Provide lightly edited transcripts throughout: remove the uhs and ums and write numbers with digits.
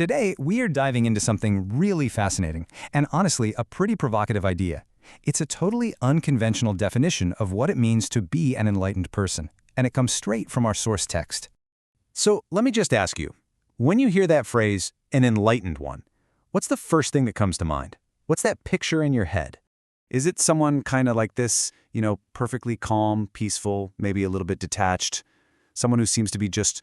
Today, we are diving into something really fascinating, and honestly, a pretty provocative idea. It's a totally unconventional definition of what it means to be an enlightened person, and it comes straight from our source text. So let me just ask you, when you hear that phrase, an enlightened one, what's the first thing that comes to mind? What's that picture in your head? Is it someone kind of like this, perfectly calm, peaceful, maybe a little bit detached, someone who seems to be just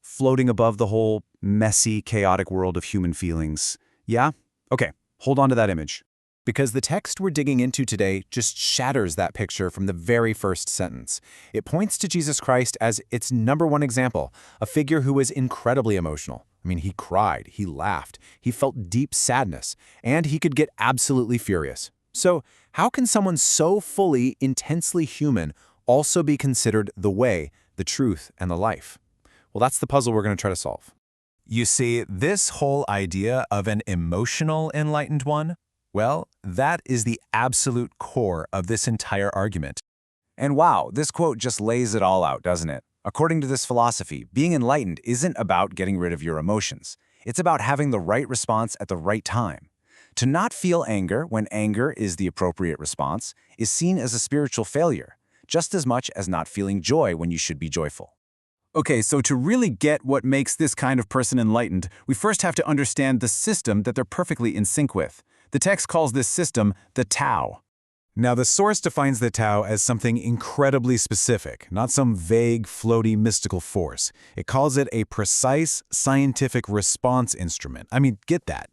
floating above the whole messy, chaotic world of human feelings? Yeah? Okay, hold on to that image. Because the text we're digging into today just shatters that picture from the very first sentence. It points to Jesus Christ as its #1 example, a figure who was incredibly emotional. I mean, he cried, he laughed, he felt deep sadness, and he could get absolutely furious. So, how can someone so fully, intensely human also be considered the way, the truth, and the life? Well, that's the puzzle we're going to try to solve. You see, this whole idea of an emotional enlightened one, well, that is the absolute core of this entire argument. And wow, this quote just lays it all out, doesn't it? According to this philosophy, being enlightened isn't about getting rid of your emotions. It's about having the right response at the right time. To not feel anger when anger is the appropriate response is seen as a spiritual failure, just as much as not feeling joy when you should be joyful. Okay, so to really get what makes this kind of person enlightened, we first have to understand the system that they're perfectly in sync with. The text calls this system the Tao. Now, the source defines the Tao as something incredibly specific, not some vague, floaty, mystical force. It calls it a precise, scientific response instrument. I mean, get that.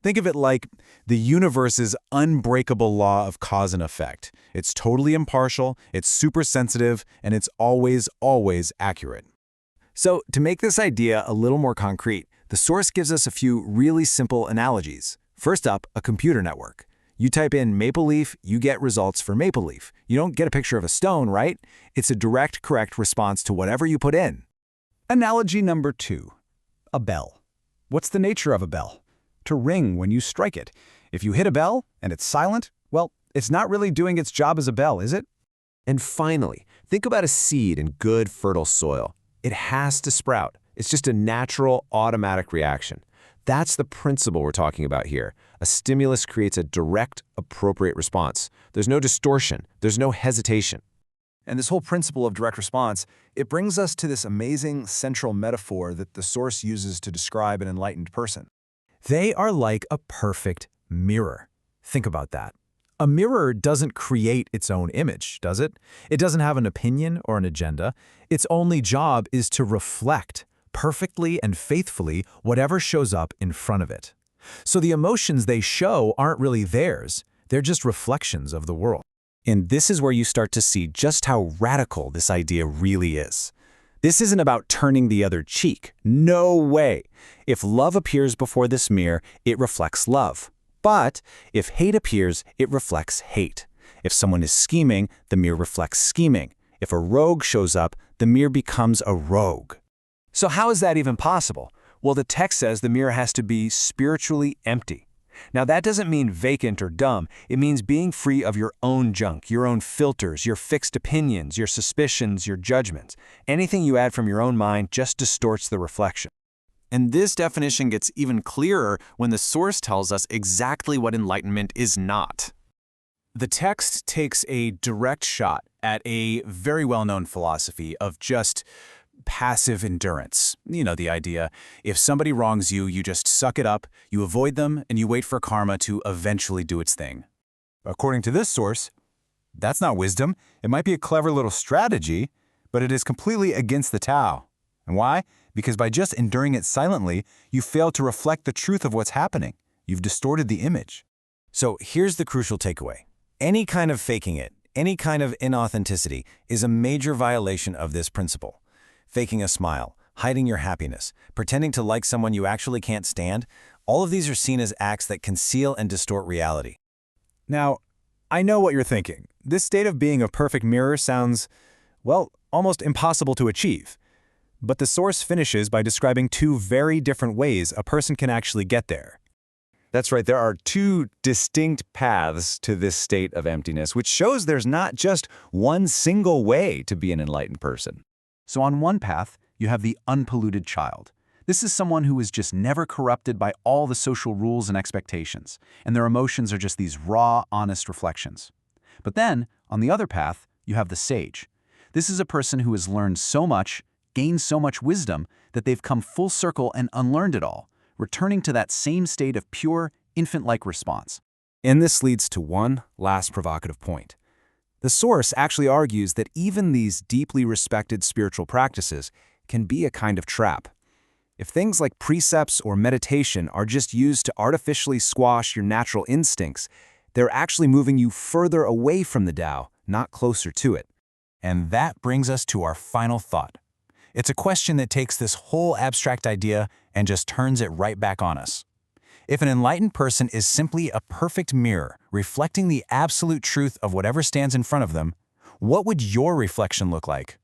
Think of it like the universe's unbreakable law of cause and effect. It's totally impartial, it's super sensitive, and it's always, always accurate. So, to make this idea a little more concrete, the source gives us a few really simple analogies. First up, a computer network. You type in Maple Leaf, you get results for Maple Leaf. You don't get a picture of a stone, right? It's a direct, correct response to whatever you put in. Analogy number 2, a bell. What's the nature of a bell? To ring when you strike it. If you hit a bell and it's silent, well, it's not really doing its job as a bell, is it? And finally, think about a seed in good, fertile soil. It has to sprout. It's just a natural, automatic reaction. That's the principle we're talking about here. A stimulus creates a direct, appropriate response. There's no distortion. There's no hesitation. And this whole principle of direct response, it brings us to this amazing central metaphor that the source uses to describe an enlightened person. They are like a perfect mirror. Think about that. A mirror doesn't create its own image, does it? It doesn't have an opinion or an agenda. Its only job is to reflect perfectly and faithfully whatever shows up in front of it. So the emotions they show aren't really theirs. They're just reflections of the world. And this is where you start to see just how radical this idea really is. This isn't about turning the other cheek. No way. If love appears before this mirror, it reflects love. But if hate appears, it reflects hate. If someone is scheming, the mirror reflects scheming. If a rogue shows up, the mirror becomes a rogue. So how is that even possible? Well, the text says the mirror has to be spiritually empty. Now, that doesn't mean vacant or dumb. It means being free of your own junk, your own filters, your fixed opinions, your suspicions, your judgments. Anything you add from your own mind just distorts the reflection. And this definition gets even clearer when the source tells us exactly what enlightenment is not. The text takes a direct shot at a very well-known philosophy of just passive endurance. You know, the idea, if somebody wrongs you, you just suck it up, you avoid them, and you wait for karma to eventually do its thing. According to this source, that's not wisdom. It might be a clever little strategy, but it is completely against the Tao. And why? Because by just enduring it silently, you fail to reflect the truth of what's happening. You've distorted the image. So here's the crucial takeaway. Any kind of faking it, any kind of inauthenticity is a major violation of this principle. Faking a smile, hiding your happiness, pretending to like someone you actually can't stand, all of these are seen as acts that conceal and distort reality. Now, I know what you're thinking. This state of being a perfect mirror sounds, well, almost impossible to achieve. But the source finishes by describing 2 very different ways a person can actually get there. That's right, there are 2 distinct paths to this state of emptiness, which shows there's not just one single way to be an enlightened person. So on one path, you have the unpolluted child. This is someone who is just never corrupted by all the social rules and expectations, and their emotions are just these raw, honest reflections. But then, on the other path, you have the sage. This is a person who has learned so much, gained so much wisdom, that they've come full circle and unlearned it all, returning to that same state of pure, infant-like response. And this leads to one last provocative point. The source actually argues that even these deeply respected spiritual practices can be a kind of trap. If things like precepts or meditation are just used to artificially squash your natural instincts, they're actually moving you further away from the Tao, not closer to it. And that brings us to our final thought. It's a question that takes this whole abstract idea and just turns it right back on us. If an enlightened person is simply a perfect mirror, reflecting the absolute truth of whatever stands in front of them, what would your reflection look like?